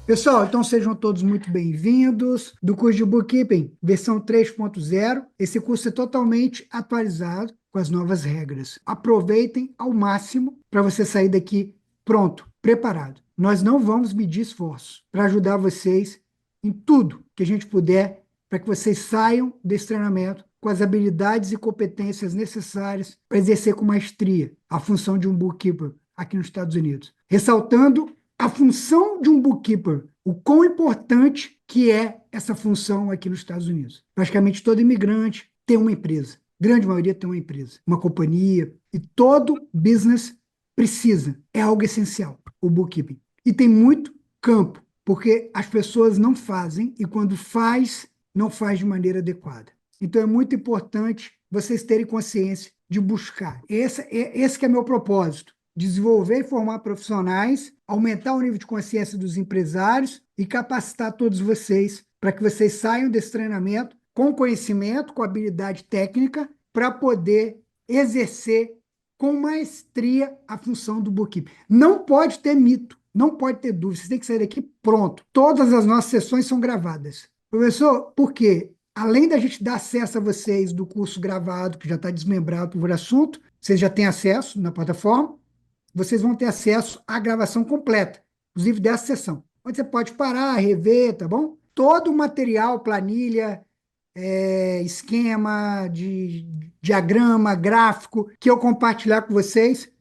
Pessoal, então sejam todos muito bem-vindos do curso de Bookkeeping, versão 3.0. Esse curso é totalmente atualizado com as novas regras. Aproveitem ao máximo para você sair daqui pronto, preparado. Nós não vamos medir esforços para ajudar vocês em tudo que a gente puder para que vocês saiam desse treinamento com as habilidades e competências necessárias para exercer com maestria a função de um bookkeeper aqui nos Estados Unidos. Ressaltando a função de um bookkeeper, o quão importante que é essa função aqui nos Estados Unidos. Praticamente todo imigrante tem uma empresa, grande maioria tem uma empresa, uma companhia, e todo business precisa, é algo essencial, o bookkeeping. E tem muito campo, porque as pessoas não fazem, e quando faz, não faz de maneira adequada. Então é muito importante vocês terem consciência de buscar. Esse que é meu propósito, desenvolver e formar profissionais, aumentar o nível de consciência dos empresários e capacitar todos vocês para que vocês saiam desse treinamento com conhecimento, com habilidade técnica, para poder exercer com maestria a função do bookkeeping. Não pode ter mito, não pode ter dúvida, vocês têm que sair daqui pronto. Todas as nossas sessões são gravadas. Professor, por quê? Além da gente dar acesso a vocês do curso gravado, que já está desmembrado por assunto, vocês já têm acesso na plataforma, vocês vão ter acesso à gravação completa, inclusive dessa sessão, onde você pode parar, rever, tá bom? Todo o material, planilha, esquema, de diagrama, gráfico, que eu compartilhar com vocês,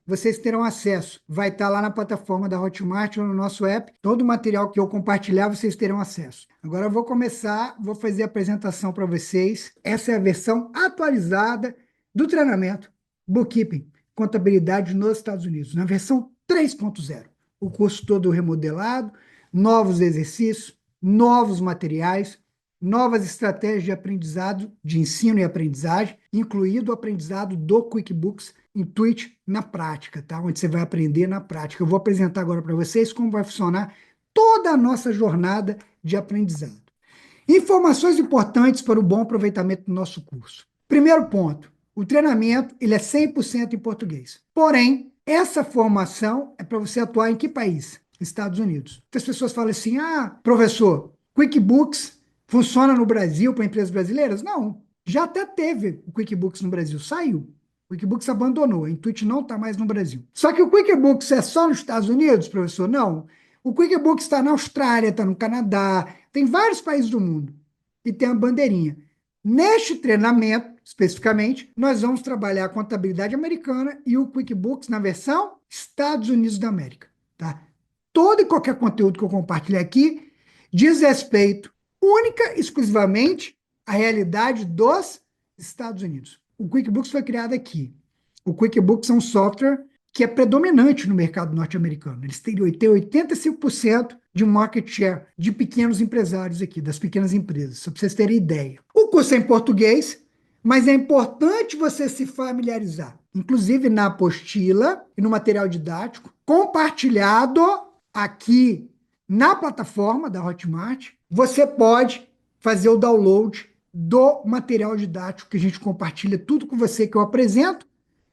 vocês terão acesso. Vai estar lá na plataforma da Hotmart ou no nosso app. Todo o material que eu compartilhar, vocês terão acesso. Agora eu vou começar, vou fazer a apresentação para vocês. Essa é a versão atualizada do treinamento Bookkeeping, Contabilidade nos Estados Unidos, na versão 3.0. O curso todo remodelado, novos exercícios, novos materiais, novas estratégias de aprendizado, de ensino e aprendizagem, incluído o aprendizado do QuickBooks Intuit na prática, tá? Onde você vai aprender na prática. Eu vou apresentar agora para vocês como vai funcionar toda a nossa jornada de aprendizado. Informações importantes para o bom aproveitamento do nosso curso. Primeiro ponto, o treinamento ele é 100% em português. Porém, essa formação é para você atuar em que país? Estados Unidos. As pessoas falam assim, professor, QuickBooks funciona no Brasil para empresas brasileiras? Não, já até teve o QuickBooks no Brasil, saiu. O QuickBooks abandonou, a Intuit não está mais no Brasil. Só que o QuickBooks é só nos Estados Unidos, professor? Não. O QuickBooks está na Austrália, está no Canadá, tem vários países do mundo e tem a bandeirinha. Neste treinamento, especificamente, nós vamos trabalhar a contabilidade americana e o QuickBooks na versão Estados Unidos da América. Tá? Todo e qualquer conteúdo que eu compartilhei aqui diz respeito única e exclusivamente à realidade dos Estados Unidos. O QuickBooks foi criado aqui. O QuickBooks é um software que é predominante no mercado norte-americano. Eles têm 85% de market share de pequenos empresários aqui, das pequenas empresas, só para vocês terem ideia. O curso é em português, mas é importante você se familiarizar, inclusive na apostila e no material didático, compartilhado aqui na plataforma da Hotmart, você pode fazer o download do material didático que a gente compartilha tudo com você que eu apresento,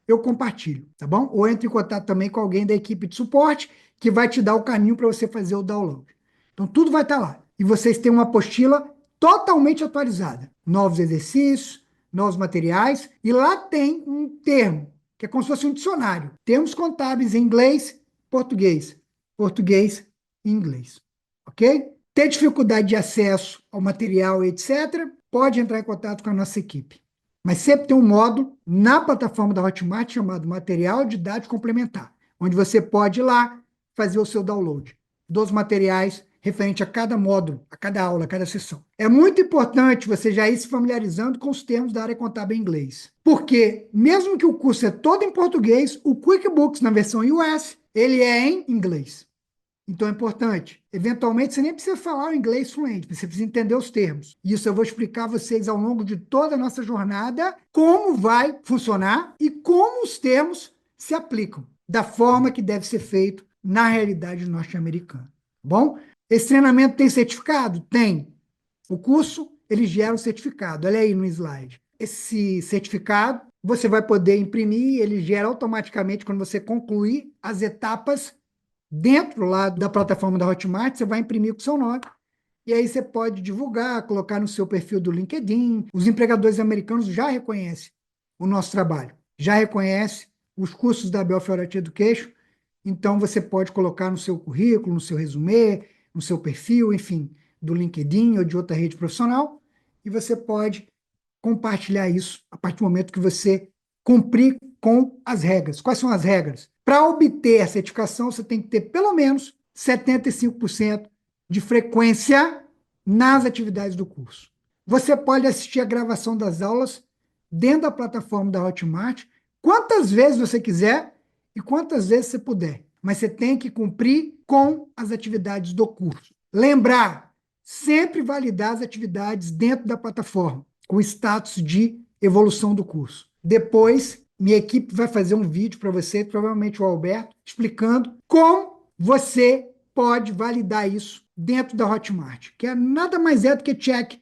eu compartilho, tá bom? Ou entre em contato também com alguém da equipe de suporte que vai te dar o caminho para você fazer o download. Então, tudo vai estar lá. E vocês têm uma apostila totalmente atualizada. Novos exercícios, novos materiais. E lá tem um termo, que é como se fosse um dicionário. Termos contábeis em inglês, português. Português e inglês. Ok? Ter dificuldade de acesso ao material, etc., pode entrar em contato com a nossa equipe. Mas sempre tem um módulo na plataforma da Hotmart chamado Material Didático Complementar, onde você pode ir lá fazer o seu download dos materiais referente a cada módulo, a cada aula, a cada sessão. É muito importante você já ir se familiarizando com os termos da área contábil em inglês, porque mesmo que o curso é todo em português, o QuickBooks na versão US, ele é em inglês. Então é importante. Eventualmente, você nem precisa falar o inglês fluente, você precisa entender os termos. Isso eu vou explicar a vocês ao longo de toda a nossa jornada, como vai funcionar e como os termos se aplicam, da forma que deve ser feito na realidade norte-americana. Tá bom? Esse treinamento tem certificado? Tem. O curso, ele gera um certificado. Olha aí no slide. Esse certificado, você vai poder imprimir, ele gera automaticamente quando você concluir as etapas Dentro lá da plataforma da Hotmart, você vai imprimir com o seu nome. E aí você pode divulgar, colocar no seu perfil do LinkedIn. Os empregadores americanos já reconhecem o nosso trabalho, já reconhecem os cursos da Belfiore Education. Então, você pode colocar no seu currículo, no seu resumê, no seu perfil, enfim, do LinkedIn ou de outra rede profissional, e você pode compartilhar isso a partir do momento que você cumprir com as regras. Quais são as regras? Para obter a certificação, você tem que ter pelo menos 75% de frequência nas atividades do curso. Você pode assistir a gravação das aulas dentro da plataforma da Hotmart, quantas vezes você quiser e quantas vezes você puder. Mas você tem que cumprir com as atividades do curso. Lembrar, sempre validar as atividades dentro da plataforma, com status de evolução do curso. Depois, minha equipe vai fazer um vídeo para você, provavelmente o Alberto, explicando como você pode validar isso dentro da Hotmart, que é nada mais é do que check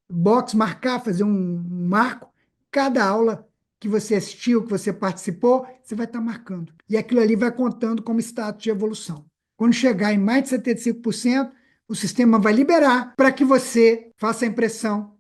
box, marcar, fazer um marco. Cada aula que você assistiu, que você participou, você vai estar marcando. E aquilo ali vai contando como status de evolução. Quando chegar em mais de 75%, o sistema vai liberar para que você faça a impressão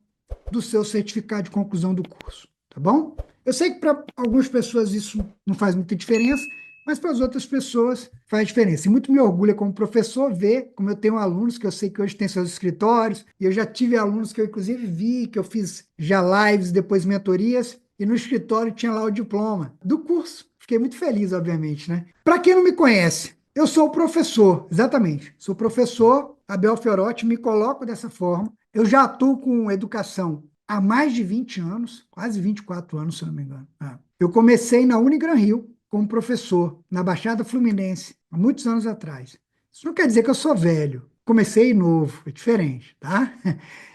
do seu certificado de conclusão do curso, tá bom? Eu sei que para algumas pessoas isso não faz muita diferença, mas para as outras pessoas faz diferença. E muito me orgulha como professor ver como eu tenho alunos que eu sei que hoje têm seus escritórios, e eu já tive alunos que eu inclusive vi, que eu fiz já lives, depois mentorias, e no escritório tinha lá o diploma do curso. Fiquei muito feliz, obviamente, né? Para quem não me conhece, eu sou professor, exatamente. Sou professor, Abel Fiorotti, me coloco dessa forma. Eu já atuo com educação há mais de 20 anos, quase 24 anos, se eu não me engano. Eu comecei na Unigran Rio como professor, na Baixada Fluminense, há muitos anos atrás. Isso não quer dizer que eu sou velho. Comecei novo, é diferente, tá?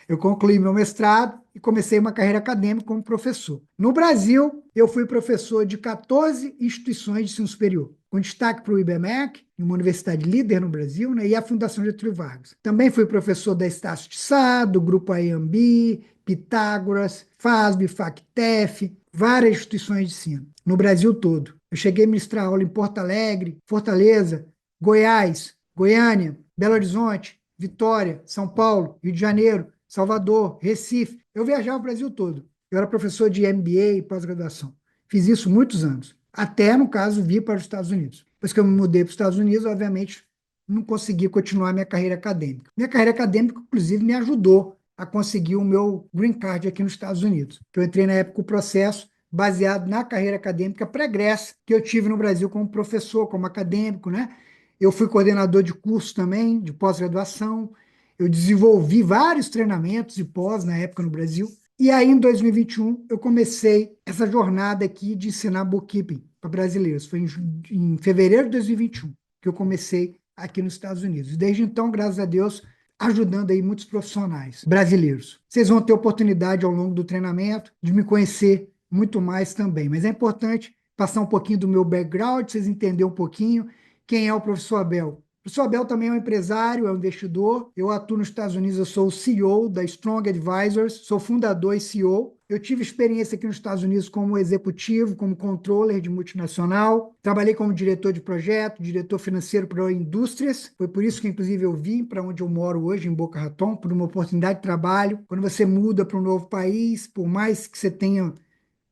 Eu concluí meu mestrado e comecei uma carreira acadêmica como professor. No Brasil, eu fui professor de 14 instituições de ensino superior, com destaque para o IBMEC, uma universidade líder no Brasil, né, e a Fundação Getúlio Vargas. Também fui professor da Estácio de Sá, do Grupo AMB, Pitágoras, FASB, FACTEF, várias instituições de ensino, no Brasil todo. Eu cheguei a ministrar aula em Porto Alegre, Fortaleza, Goiás, Goiânia, Belo Horizonte, Vitória, São Paulo, Rio de Janeiro, Salvador, Recife. Eu viajava o Brasil todo. Eu era professor de MBA e pós-graduação. Fiz isso muitos anos. Até, no caso, vir para os Estados Unidos. Depois que eu me mudei para os Estados Unidos, obviamente, não consegui continuar minha carreira acadêmica. Minha carreira acadêmica, inclusive, me ajudou a conseguir o meu green card aqui nos Estados Unidos. Eu entrei na época o processo baseado na carreira acadêmica pregressa que eu tive no Brasil como professor, como acadêmico, né? Eu fui coordenador de curso também, de pós-graduação. Eu desenvolvi vários treinamentos e pós na época no Brasil. E aí, em 2021, eu comecei essa jornada aqui de ensinar bookkeeping para brasileiros. Foi em fevereiro de 2021 que eu comecei aqui nos Estados Unidos. Desde então, graças a Deus, ajudando aí muitos profissionais brasileiros. Vocês vão ter oportunidade ao longo do treinamento de me conhecer muito mais também, mas é importante passar um pouquinho do meu background, vocês entenderem um pouquinho quem é o professor Abel. O professor Abel também é um empresário, é um investidor. Eu atuo nos Estados Unidos, eu sou o CEO da Strong Advisors, sou fundador e CEO. Eu tive experiência aqui nos Estados Unidos como executivo, como controller de multinacional. Trabalhei como diretor de projeto, diretor financeiro para indústrias. Foi por isso que, inclusive, eu vim para onde eu moro hoje, em Boca Raton, por uma oportunidade de trabalho. Quando você muda para um novo país, por mais que você tenha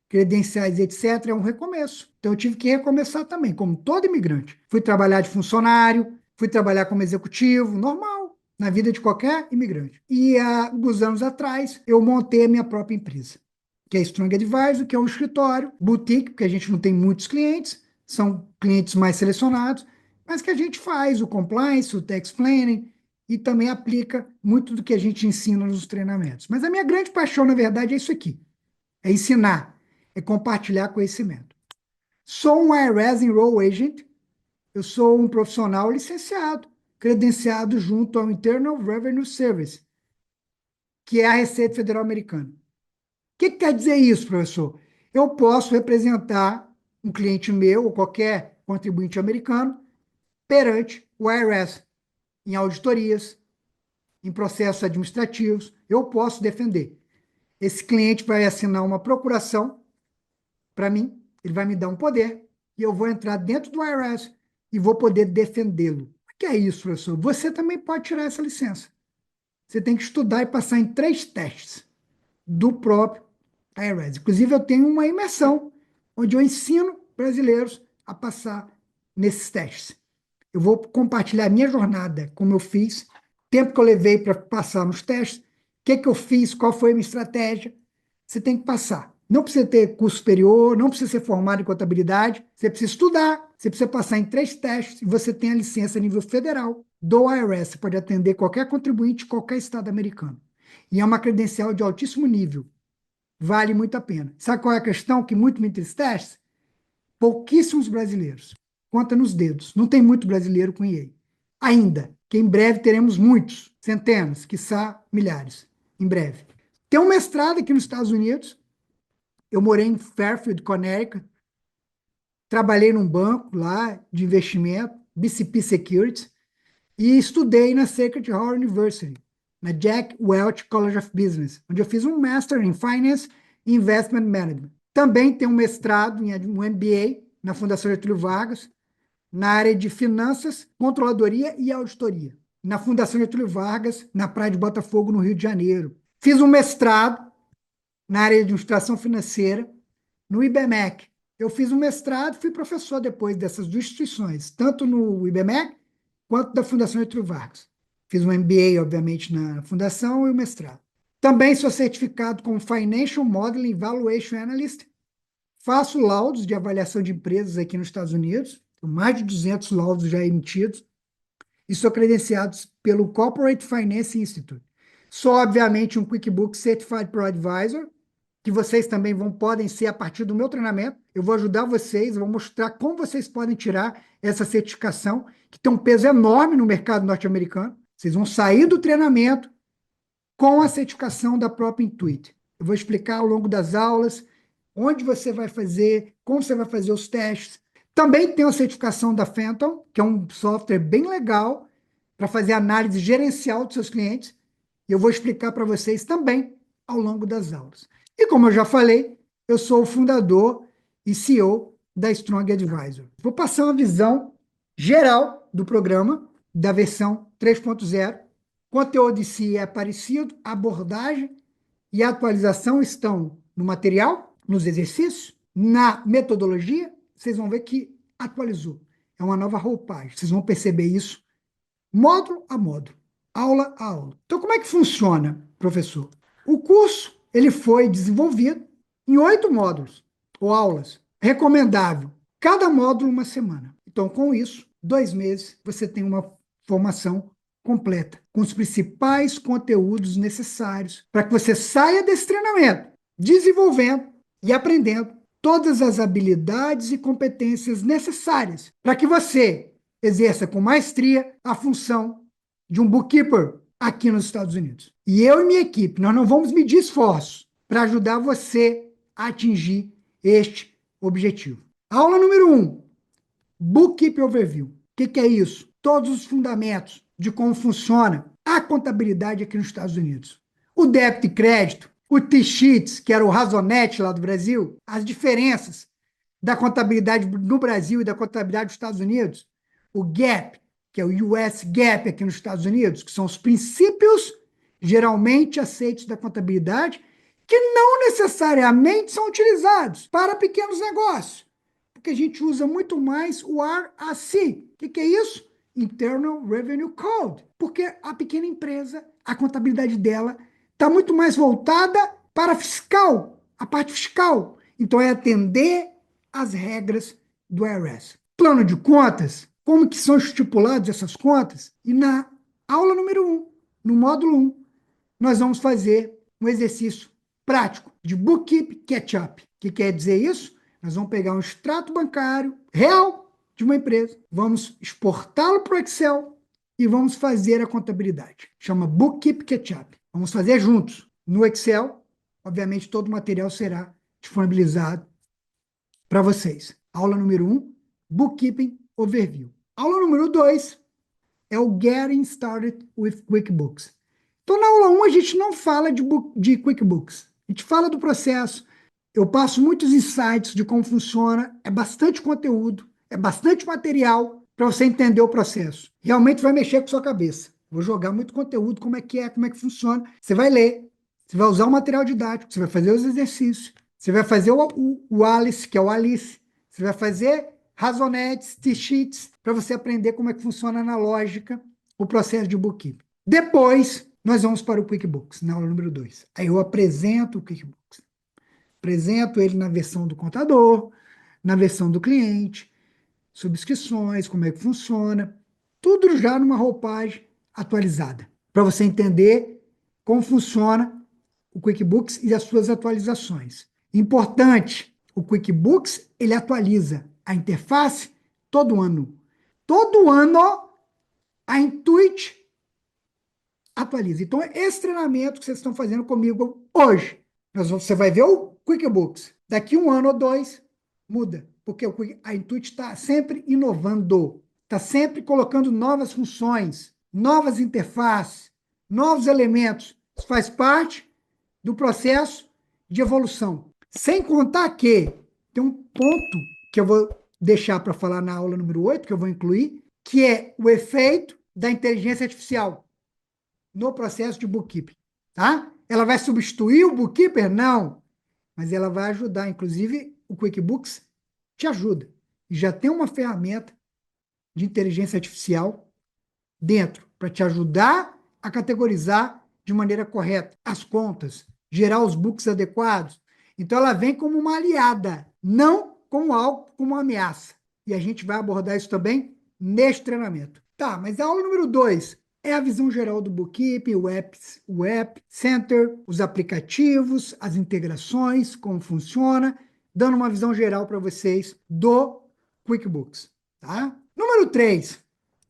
credenciais, etc., é um recomeço. Então, eu tive que recomeçar também, como todo imigrante. Fui trabalhar de funcionário, fui trabalhar como executivo, normal, na vida de qualquer imigrante. E há alguns anos atrás, eu montei a minha própria empresa, que é a Strong Advisor, que é um escritório, boutique, porque a gente não tem muitos clientes, são clientes mais selecionados, mas que a gente faz o compliance, o tax planning, e também aplica muito do que a gente ensina nos treinamentos. Mas a minha grande paixão, na verdade, é isso aqui, é ensinar, é compartilhar conhecimento. Sou um IRS Enroll Agent, eu sou um profissional licenciado, credenciado junto ao Internal Revenue Service, que é a Receita Federal Americana. O que quer dizer isso, professor? Eu posso representar um cliente meu ou qualquer contribuinte americano perante o IRS, em auditorias, em processos administrativos, eu posso defender. Esse cliente vai assinar uma procuração para mim, ele vai me dar um poder e eu vou entrar dentro do IRS e vou poder defendê-lo. O que é isso, professor? Você também pode tirar essa licença. Você tem que estudar e passar em 3 testes do próprio IRS. Inclusive, eu tenho uma imersão onde eu ensino brasileiros a passar nesses testes. Eu vou compartilhar a minha jornada, como eu fiz, tempo que eu levei para passar nos testes, o que eu fiz, qual foi a minha estratégia. Você tem que passar. Não precisa ter curso superior, não precisa ser formado em contabilidade, você precisa estudar, você precisa passar em 3 testes e você tem a licença a nível federal do IRS. Você pode atender qualquer contribuinte de qualquer estado americano. E é uma credencial de altíssimo nível. Vale muito a pena. Sabe qual é a questão que muito me entristece? Pouquíssimos brasileiros. Conta nos dedos. Não tem muito brasileiro com EA. Ainda, que em breve teremos muitos, centenas, quiçá milhares. Em breve. Tem um mestrado aqui nos Estados Unidos. Eu morei em Fairfield, Connecticut. Trabalhei num banco lá de investimento, BCP Securities, e estudei na Sacred Heart University, na Jack Welch College of Business, onde eu fiz um Master em Finance e Investment Management. Também tenho um mestrado, um MBA, na Fundação Getúlio Vargas, na área de Finanças, Controladoria e Auditoria, na Fundação Getúlio Vargas, na Praia de Botafogo, no Rio de Janeiro. Fiz um mestrado na área de Administração Financeira, no IBMEC. Eu fiz um mestrado, fui professor depois dessas duas instituições, tanto no IBMEC quanto da Fundação Getúlio Vargas. Fiz um MBA, obviamente, na Fundação e o mestrado. Também sou certificado como Financial Modeling Valuation Analyst. Faço laudos de avaliação de empresas aqui nos Estados Unidos, mais de 200 laudos já emitidos, e sou credenciado pelo Corporate Finance Institute. Sou, obviamente, um QuickBooks Certified Pro Advisor, que vocês também podem ser a partir do meu treinamento. Eu vou ajudar vocês, vou mostrar como vocês podem tirar essa certificação, que tem um peso enorme no mercado norte-americano. Vocês vão sair do treinamento com a certificação da própria Intuit. Eu vou explicar ao longo das aulas onde você vai fazer, como você vai fazer os testes. Também tem a certificação da Phantom, que é um software bem legal para fazer análise gerencial dos seus clientes. E eu vou explicar para vocês também ao longo das aulas. E como eu já falei, eu sou o fundador e CEO da Strong Advisor. Vou passar uma visão geral do programa, da versão 3.0. O conteúdo em si é parecido, a abordagem e a atualização estão no material, nos exercícios, na metodologia. Vocês vão ver que atualizou. É uma nova roupagem. Vocês vão perceber isso módulo a módulo, aula a aula. Então, como é que funciona, professor? O curso ele foi desenvolvido em 8 módulos ou aulas. Recomendável. Cada módulo uma semana. Então, com isso, 2 meses, você tem uma formação completa, com os principais conteúdos necessários para que você saia desse treinamento desenvolvendo e aprendendo todas as habilidades e competências necessárias para que você exerça com maestria a função de um bookkeeper aqui nos Estados Unidos. E eu e minha equipe, nós não vamos medir esforços para ajudar você a atingir este objetivo. Aula número 1, Bookkeeping Overview. O que é isso? Todos os fundamentos de como funciona a contabilidade aqui nos Estados Unidos. O débito e crédito, o T-Sheets, que era o Razonet lá do Brasil, as diferenças da contabilidade no Brasil e da contabilidade dos Estados Unidos, o GAAP, que é o US GAAP aqui nos Estados Unidos, que são os princípios geralmente aceitos da contabilidade, que não necessariamente são utilizados para pequenos negócios, porque a gente usa muito mais o RAC. O que é isso? Internal Revenue Code, porque a pequena empresa, a contabilidade dela está muito mais voltada para fiscal, a parte fiscal. Então, é atender às regras do IRS. Plano de contas, como que são estipuladas essas contas? E na aula número 1, no módulo 1, nós vamos fazer um exercício prático de Bookkeeping Catch-up. O que quer dizer isso? Nós vamos pegar um extrato bancário real de uma empresa, vamos exportá-lo para o Excel e vamos fazer a contabilidade. Chama Bookkeeping Catch-up. Vamos fazer juntos. No Excel, obviamente, todo o material será disponibilizado para vocês. Aula número 1, Bookkeeping Overview. Aula número 2 é o Getting Started with QuickBooks. Então, na aula 1, a gente não fala de QuickBooks. A gente fala do processo. Eu passo muitos insights de como funciona. É bastante conteúdo, é bastante material para você entender o processo. Realmente vai mexer com sua cabeça. Vou jogar muito conteúdo, como é que funciona. Você vai ler, você vai usar o material didático, você vai fazer os exercícios, você vai fazer o Alice, que é o Alice, você vai fazer razonetes, T-sheets, para você aprender como é que funciona na lógica o processo de bookkeeping. Depois, nós vamos para o QuickBooks, na aula número 2. Aí eu apresento o QuickBooks. Apresento ele na versão do contador, na versão do cliente, subscrições, como é que funciona, tudo já numa roupagem atualizada, para você entender como funciona o QuickBooks e as suas atualizações. Importante, o QuickBooks, ele atualiza a interface todo ano. Todo ano, a Intuit atualiza. Então, esse treinamento que vocês estão fazendo comigo hoje, você vai ver o QuickBooks. Daqui 1 ano ou 2, muda. Porque a Intuit está sempre inovando, está sempre colocando novas funções, novas interfaces, novos elementos. Isso faz parte do processo de evolução. Sem contar que tem um ponto que eu vou deixar para falar na aula número 8, que eu vou incluir, que é o efeito da inteligência artificial no processo de bookkeeping, tá? Ela vai substituir o bookkeeper? Não, mas ela vai ajudar. Inclusive, o QuickBooks te ajuda. E já tem uma ferramenta de inteligência artificial dentro para te ajudar a categorizar de maneira correta as contas, gerar os books adequados. Então, ela vem como uma aliada, não como algo, como uma ameaça. E a gente vai abordar isso também neste treinamento. Tá, mas a aula número 2 é a visão geral do bookkeeping, o App Center, os aplicativos, as integrações, como funciona, dando uma visão geral para vocês do QuickBooks, tá? Número 3,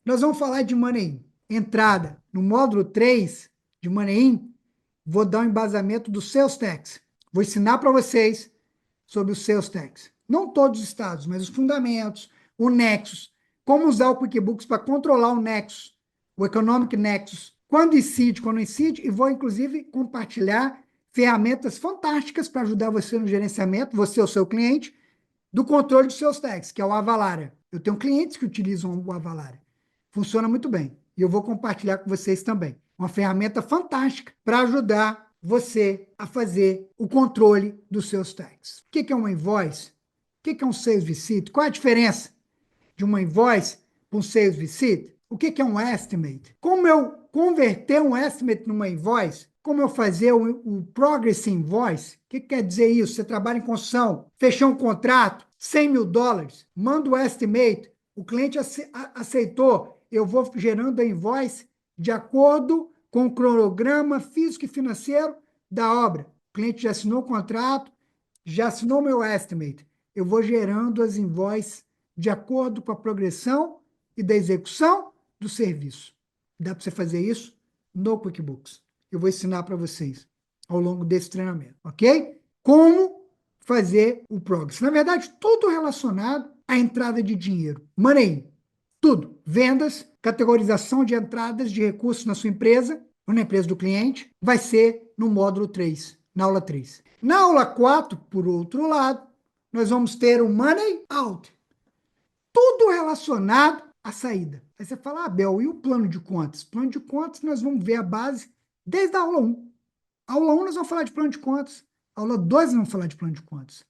nós vamos falar de Money In. Entrada. No módulo 3 de Money In, vou dar um embasamento do Sales Tax. Vou ensinar para vocês sobre o Sales Tax. Não todos os estados, mas os fundamentos, o Nexus, como usar o QuickBooks para controlar o Nexus, o Economic Nexus, quando incide, quando não incide, e vou, inclusive, compartilhar ferramentas fantásticas para ajudar você no gerenciamento, você ou seu cliente, do controle dos seus taxas, que é o Avalara. Eu tenho clientes que utilizam o Avalara. Funciona muito bem. E eu vou compartilhar com vocês também. Uma ferramenta fantástica para ajudar você a fazer o controle dos seus taxas. O que é uma invoice? O que é um sales receipt? Qual a diferença de uma invoice para um sales receipt? O que é um estimate? Como eu converter um estimate numa invoice? Como eu fazer o progress invoice? O que quer dizer isso? Você trabalha em construção, fechou um contrato, $100 mil, manda o estimate, o cliente aceitou, eu vou gerando a invoice de acordo com o cronograma físico e financeiro da obra. O cliente já assinou o contrato, já assinou meu estimate. Eu vou gerando as invoices de acordo com a progressão e da execução do serviço. Dá para você fazer isso no QuickBooks. Eu vou ensinar para vocês ao longo desse treinamento, ok? Como fazer o Progress. Na verdade, tudo relacionado à entrada de dinheiro. Money, tudo. Vendas, categorização de entradas de recursos na sua empresa, ou na empresa do cliente, vai ser no módulo 3, na aula 3. Na aula 4, por outro lado, nós vamos ter o Money Out. Tudo relacionado à saída. Aí você fala, Bel, e o plano de contas? Plano de contas, nós vamos ver a base desde a aula 1. Aula 1 nós vamos falar de plano de contas. Aula 2 nós vamos falar de plano de contas.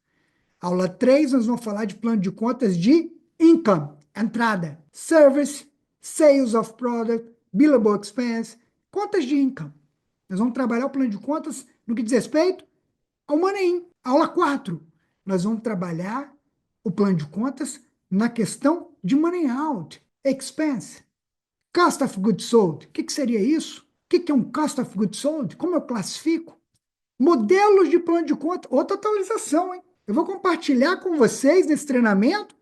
Aula 3 nós vamos falar de plano de contas de income, entrada, service, sales of product, billable expense, contas de income. Nós vamos trabalhar o plano de contas no que diz respeito ao Money In. Aula 4, nós vamos trabalhar o plano de contas na questão de Money Out, expense, cost of goods sold. O que seria isso? O que é um cost of goods sold? Como eu classifico? Modelos de plano de conta, outra atualização, hein? Eu vou compartilhar com vocês nesse treinamento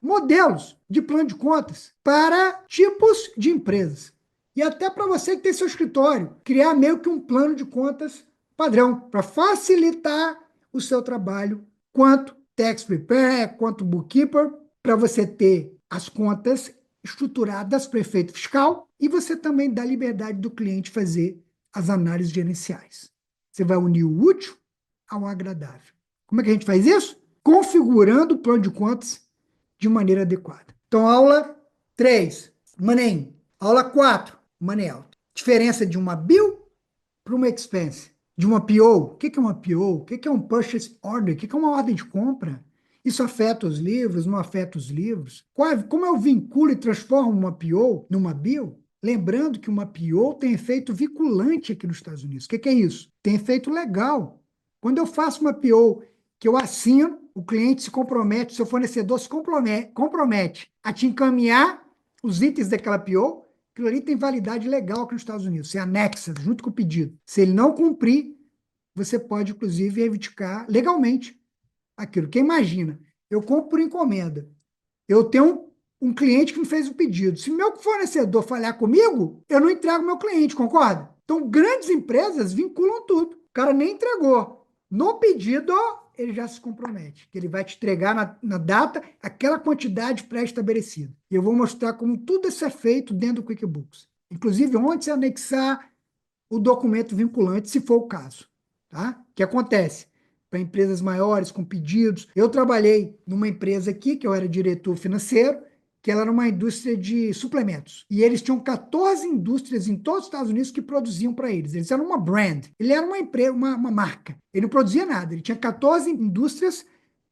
modelos de plano de contas para tipos de empresas. E até para você que tem seu escritório, criar meio que um plano de contas padrão para facilitar o seu trabalho, quanto tax preparer, quanto bookkeeper, para você ter as contas estruturadas para efeito fiscal e você também dá liberdade do cliente fazer as análises gerenciais. Você vai unir o útil ao agradável. Como é que a gente faz isso? Configurando o plano de contas de maneira adequada. Então, aula 3, money in. Aula 4, money out. Diferença de uma bill para uma expense. De uma PO. O que é uma PO? O que é um purchase order? O que é uma ordem de compra? Isso afeta os livros? Não afeta os livros? Como eu vinculo e transformo uma PO numa bill? Lembrando que uma PO tem efeito vinculante aqui nos Estados Unidos. O que é isso? Tem efeito legal. Quando eu faço uma PO que eu assino, o cliente se compromete, seu fornecedor se compromete a te encaminhar os itens daquela PO, aquilo ali tem validade legal aqui nos Estados Unidos. Você anexa junto com o pedido. Se ele não cumprir, você pode, inclusive, reivindicar legalmente aquilo. Porque imagina, eu compro por encomenda. Eu tenho um cliente que me fez o pedido. Se meu fornecedor falhar comigo, eu não entrego meu cliente, concorda? Então, grandes empresas vinculam tudo. O cara nem entregou. No pedido, ele já se compromete, que ele vai te entregar na data aquela quantidade pré-estabelecida. E eu vou mostrar como tudo isso é feito dentro do QuickBooks. Inclusive, onde você anexar o documento vinculante, se for o caso. Tá? O que acontece? Para empresas maiores, com pedidos. Eu trabalhei numa empresa aqui, que eu era diretor financeiro, que ela era uma indústria de suplementos. E eles tinham 14 indústrias em todos os Estados Unidos que produziam para eles. Eles eram uma brand. Ele era uma empresa, uma marca. Ele não produzia nada. Ele tinha 14 indústrias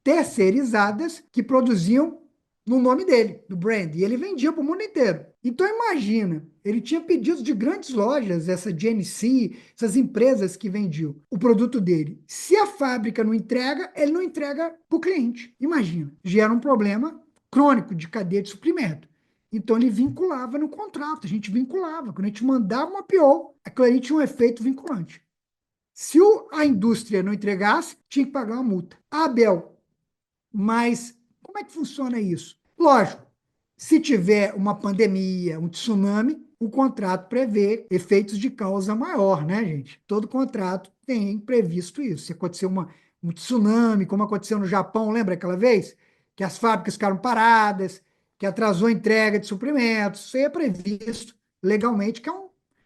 terceirizadas que produziam no nome dele, do brand, e ele vendia para o mundo inteiro. Então imagina, ele tinha pedidos de grandes lojas, essa GNC, essas empresas que vendiam o produto dele. Se a fábrica não entrega, ele não entrega para o cliente. Imagina, gera um problema crônico de cadeia de suprimento. Então ele vinculava no contrato, a gente vinculava. Quando a gente mandava uma PO, aquilo ali tinha um efeito vinculante. Se a indústria não entregasse, tinha que pagar uma multa. Ah, Abel, mas como é que funciona isso? Lógico, se tiver uma pandemia, um tsunami, o contrato prevê efeitos de causa maior, né, gente? Todo contrato tem previsto isso. Se acontecer um tsunami, como aconteceu no Japão, lembra aquela vez? Que as fábricas ficaram paradas, que atrasou a entrega de suprimentos, isso aí é previsto legalmente, que é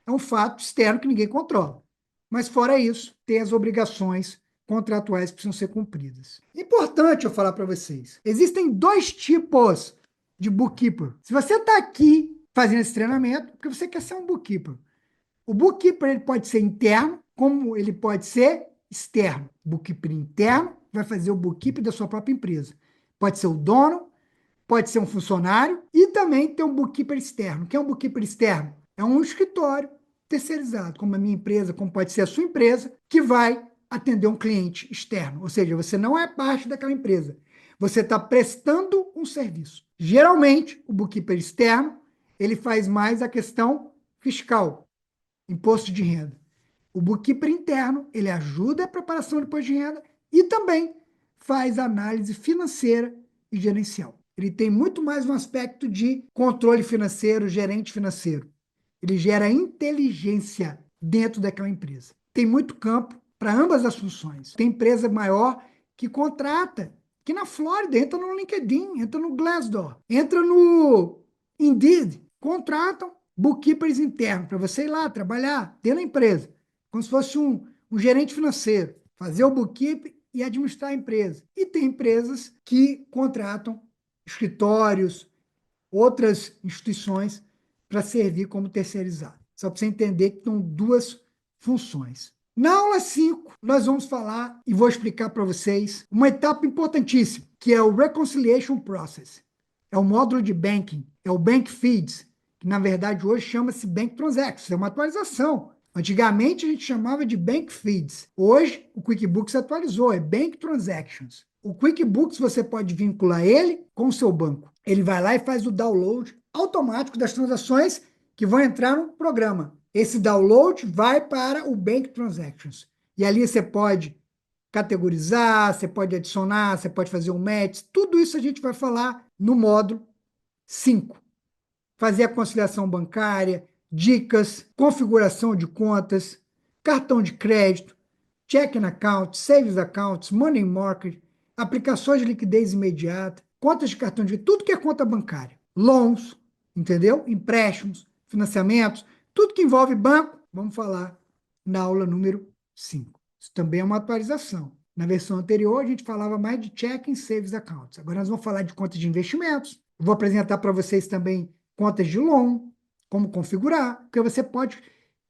um fato externo que ninguém controla. Mas, fora isso, tem as obrigações contratuais que precisam ser cumpridas. Importante eu falar para vocês: existem dois tipos de bookkeeper. Se você está aqui fazendo esse treinamento, porque você quer ser um bookkeeper. O bookkeeper ele pode ser interno, como ele pode ser externo. O bookkeeper interno vai fazer o bookkeeper da sua própria empresa. Pode ser o dono, pode ser um funcionário e também tem um bookkeeper externo. O que é um bookkeeper externo? É um escritório terceirizado, como a minha empresa, como pode ser a sua empresa, que vai atender um cliente externo. Ou seja, você não é parte daquela empresa. Você está prestando um serviço. Geralmente, o bookkeeper externo, ele faz mais a questão fiscal, imposto de renda. O bookkeeper interno, ele ajuda a preparação do imposto de renda e também faz análise financeira e gerencial. Ele tem muito mais um aspecto de controle financeiro, gerente financeiro. Ele gera inteligência dentro daquela empresa. Tem muito campo para ambas as funções. Tem empresa maior que contrata, que na Flórida entra no LinkedIn, entra no Glassdoor, entra no Indeed, contratam bookkeepers internos para você ir lá trabalhar dentro da empresa, como se fosse um gerente financeiro, fazer o bookkeeping e administrar a empresa. E tem empresas que contratam escritórios, outras instituições para servir como terceirizado. Só para você entender que são duas funções. Na aula 5, nós vamos falar e vou explicar para vocês uma etapa importantíssima, que é o Reconciliation Process. É o módulo de banking, é o Bank Feeds, que na verdade hoje chama-se Bank Transactions, é uma atualização. Antigamente a gente chamava de Bank Feeds. Hoje o QuickBooks atualizou, é Bank Transactions. O QuickBooks você pode vincular ele com o seu banco. Ele vai lá e faz o download automático das transações que vão entrar no programa. Esse download vai para o Bank Transactions. E ali você pode categorizar, você pode adicionar, você pode fazer um match. Tudo isso a gente vai falar no módulo 5. Fazer a conciliação bancária, dicas, configuração de contas, cartão de crédito, checking account, savings accounts, money market, aplicações de liquidez imediata, contas de cartão de crédito, tudo que é conta bancária. Loans, entendeu? Empréstimos, financiamentos, tudo que envolve banco, vamos falar na aula número 5. Isso também é uma atualização. Na versão anterior, a gente falava mais de checking e savings accounts. Agora nós vamos falar de contas de investimentos. Eu vou apresentar para vocês também contas de loan, como configurar, porque você pode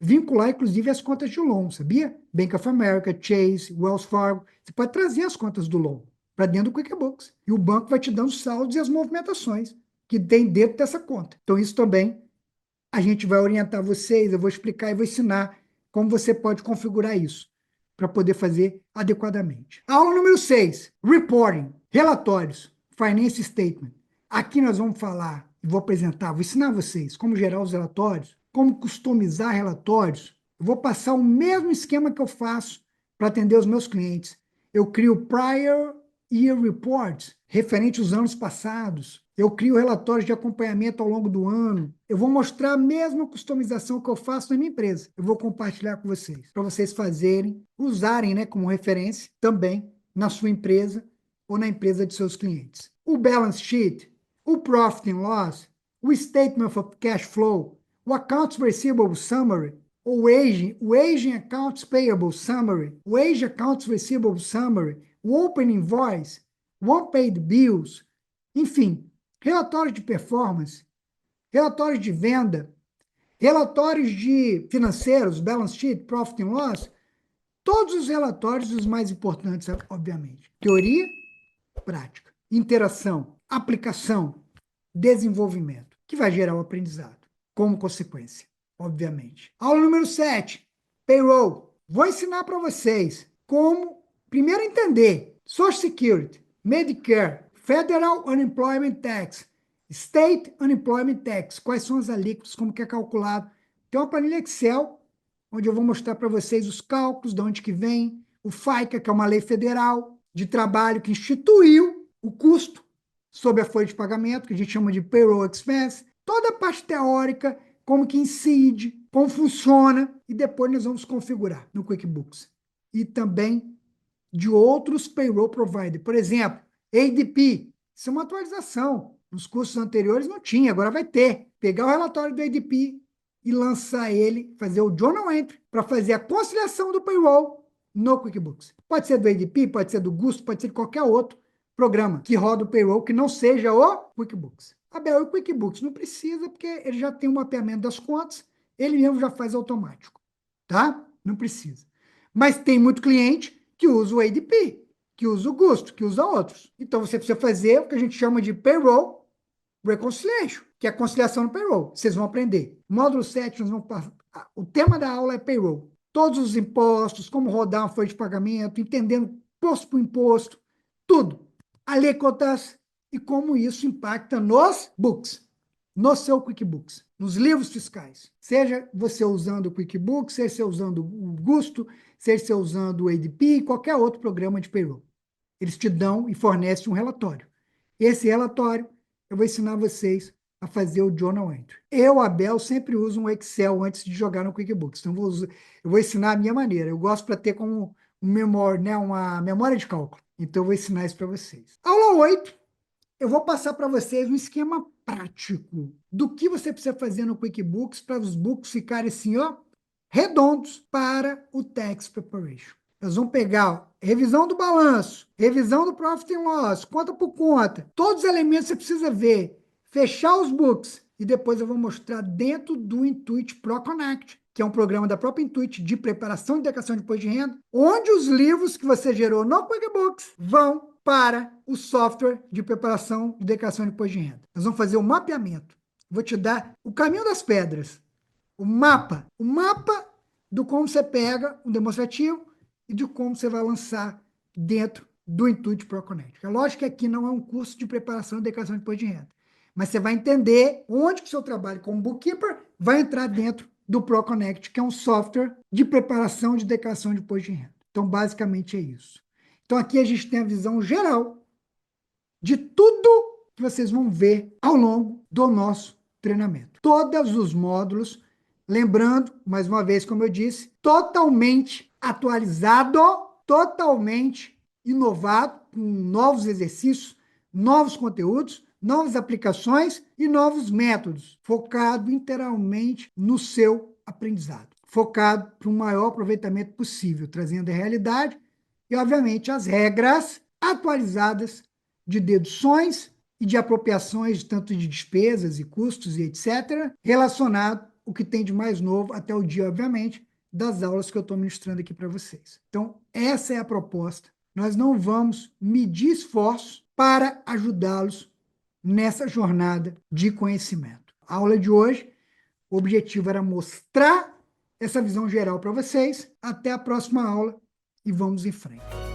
vincular, inclusive, as contas de loan, sabia? Bank of America, Chase, Wells Fargo. Você pode trazer as contas do loan para dentro do QuickBooks. E o banco vai te dando os saldos e as movimentações que tem dentro dessa conta. Então, isso também a gente vai orientar vocês, eu vou explicar e vou ensinar como você pode configurar isso para poder fazer adequadamente. Aula número 6, Reporting, relatórios, Finance Statement. Aqui nós vamos falar, vou apresentar, vou ensinar vocês como gerar os relatórios, como customizar relatórios. Eu vou passar o mesmo esquema que eu faço para atender os meus clientes. Eu crio Prior Year Reports, referente aos anos passados. Eu crio relatórios de acompanhamento ao longo do ano. Eu vou mostrar a mesma customização que eu faço na minha empresa. Eu vou compartilhar com vocês, para vocês fazerem, usarem, né, como referência também na sua empresa ou na empresa de seus clientes. O balance sheet, o profit and loss, o statement of cash flow, o accounts receivable summary, o aging accounts payable summary, o age accounts receivable summary, o open invoice, o unpaid bills, enfim, relatórios de performance, relatórios de venda, relatórios de financeiros, balance sheet, profit and loss, todos os relatórios, os mais importantes, obviamente. Teoria, prática, interação, aplicação, desenvolvimento, que vai gerar o aprendizado, como consequência, obviamente. Aula número 7, payroll. Vou ensinar para vocês como, primeiro, entender Social Security, Medicare, Federal Unemployment Tax, State Unemployment Tax, quais são as alíquotas, como que é calculado. Tem uma planilha Excel, onde eu vou mostrar para vocês os cálculos, de onde que vem, o FICA, que é uma lei federal de trabalho que instituiu o custo sobre a folha de pagamento, que a gente chama de payroll expense, toda a parte teórica, como que incide, como funciona, e depois nós vamos configurar no QuickBooks. E também de outros payroll provider. Por exemplo, ADP, isso é uma atualização. Nos cursos anteriores não tinha, agora vai ter. Pegar o relatório do ADP e lançar ele, fazer o journal entry, para fazer a conciliação do payroll no QuickBooks. Pode ser do ADP, pode ser do Gusto, pode ser de qualquer outro programa que roda o payroll que não seja o QuickBooks. Abel, o QuickBooks não precisa, porque ele já tem um mapeamento das contas, ele mesmo já faz automático, tá? Não precisa. Mas tem muito cliente que usa o ADP, que usa o Gusto, que usa outros. Então, você precisa fazer o que a gente chama de Payroll Reconciliation, que é a conciliação no payroll. Vocês vão aprender. Módulo 7, nós vamos passar. O tema da aula é payroll. Todos os impostos, como rodar uma folha de pagamento, entendendo imposto por imposto, tudo. Alíquotas e como isso impacta nos books, no seu QuickBooks, nos livros fiscais. Seja você usando o QuickBooks, seja você usando o Gusto, seja você usando o ADP, qualquer outro programa de payroll. Eles te dão e fornecem um relatório. Esse relatório, eu vou ensinar vocês a fazer o journal entry. Eu, Abel, sempre uso um Excel antes de jogar no QuickBooks. Então, eu vou ensinar a minha maneira. Eu gosto para ter como uma memória de cálculo. Então, eu vou ensinar isso para vocês. Aula 8, eu vou passar para vocês um esquema prático do que você precisa fazer no QuickBooks para os books ficarem assim, ó, redondos para o Tax Preparation. Nós vamos pegar ó, revisão do balanço, revisão do Profit and Loss, conta por conta, todos os elementos que você precisa ver, fechar os books, e depois eu vou mostrar dentro do Intuit Pro Connect, que é um programa da própria Intuit de preparação e declaração de imposto de renda, onde os livros que você gerou no QuickBooks vão para o software de preparação e declaração de imposto de renda. Nós vamos fazer o mapeamento. Vou te dar o caminho das pedras, o mapa do como você pega um demonstrativo e de como você vai lançar dentro do Intuit Pro Connect. É lógico que aqui não é um curso de preparação e declaração de imposto de renda, mas você vai entender onde que o seu trabalho como bookkeeper vai entrar dentro do Pro Connect, que é um software de preparação de declaração de imposto de renda. Então, basicamente é isso. Então, aqui a gente tem a visão geral de tudo que vocês vão ver ao longo do nosso treinamento. Todos os módulos, lembrando, mais uma vez, como eu disse, totalmente atualizado, totalmente inovado, com novos exercícios, novos conteúdos, novas aplicações e novos métodos, focado inteiramente no seu aprendizado, focado para um maior aproveitamento possível, trazendo a realidade e, obviamente, as regras atualizadas de deduções e de apropriações, tanto de despesas e custos e etc., relacionado o que tem de mais novo até o dia, obviamente, das aulas que eu estou ministrando aqui para vocês. Então, essa é a proposta. Nós não vamos medir esforços para ajudá-los nessa jornada de conhecimento. A aula de hoje, o objetivo era mostrar essa visão geral para vocês. Até a próxima aula e vamos em frente.